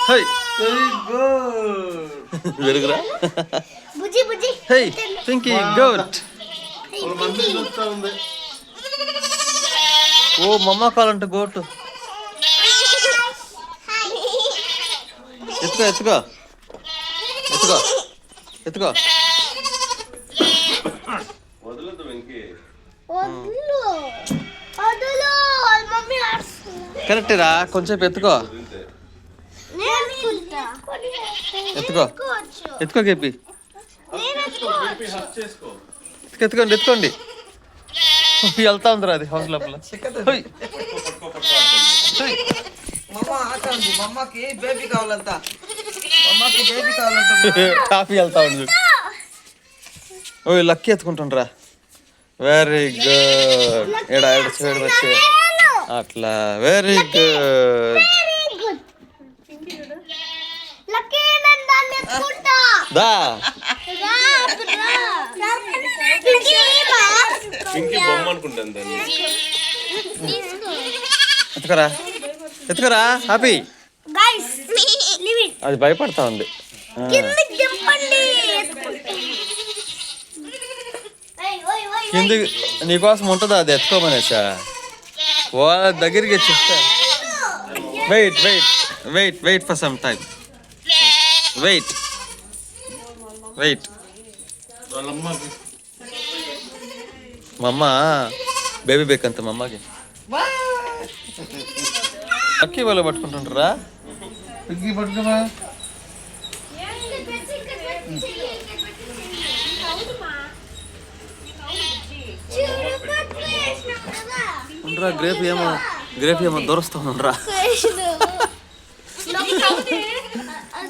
Hey, Very good. very good. బుజ్జి బుజ్జి Hey, Pinky, good. వాళ్ళ mummy చూస్తా ఉంది. Oh, mama కావాలంటే గోటు. ఎత్తుకో ఎత్తుకో ఎత్తుకో ఎత్తుకో. వదలొద్దు వెంకీ. వదులు వదులు మమ్మీ ఆడుతుంది. కరెక్ట్ రా, కొంచెం ఎత్తుకో వదిలితే. ఎత్తుకో ఎత్తుకో కేపి. చెప్పి హక్ చేసుకో. ఎత్తుకోండి ఎత్తుకోండి. వెళ్తా ఉందిరా అది హౌస్ లోపల. హోయ్. హోయ్. మమ్మ ఆటండి, మమ్మకి బేబీ కావాలంట, మమ్మకి బేబీ కావాలంట. కాఫీ వెళ్తా ఉంది. ఓయ్ లక్కీ ఎత్తుకుంటుండ్రా. Very good. ఎడా ఎడ సైడ్ వచ్చే అట్లా. Very good. లక్కీ నేను దాన్ని ఎత్తుకుంటా. దా రా, రా. వెంకీ బొమ్మ అనుకుంటాను దాన్ని. ఎత్తుకరా ఎత్తుకరా హ్యాపీ. Guys leave it. అది భయపడతా ఉంది. కిందకి దింపండి. కింది నీకోసం ఉంటుందా అది ఎత్తుకోమనేసా. వాళ్ళ దగ్గరికి వచ్చేస్తా. Wait wait wait wait for some time. Wait wait. వాళ్ళ అమ్మకి మా అమ్మ బేబీ బేక్ అంత మా అమ్మకి. అక్కి వాళ్ళు పట్టుకుంటుంటారా. వెంకీ పట్టుకోమా. ఉండరా గ్రేప్ ఏమో దొరుస్తా ఉండరా.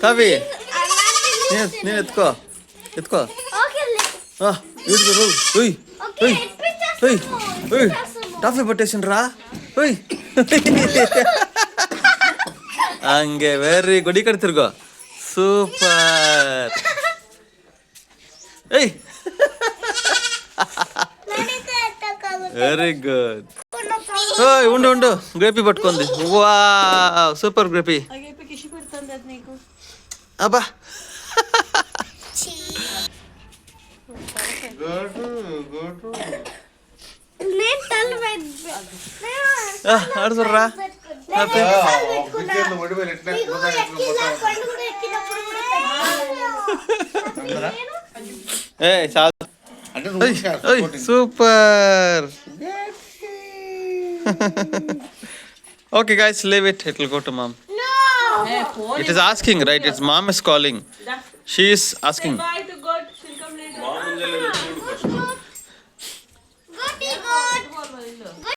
కవి నేను ఎత్తుకో ఎత్తుకో. టాఫీ పట్టేసిండ్రా. ಹಂಗೆ ವೆರಿ ಗುಡ್. ಈ ಕಡೆ ತಿರ್ಗೋ. ಸೂಪರ್. ಏಯ್ వెరీ గుడ్. ఓయ్ ఉండు ఉండు, గ్రేపీ పట్టుకుంది. వా సూపర్ గ్రేపీ. అబ్బా ఆడు చూడరా. ఏ చాలు. Super. Okay guys, leave it. It will go to mom. It is asking, right? Its mom is calling. She is asking.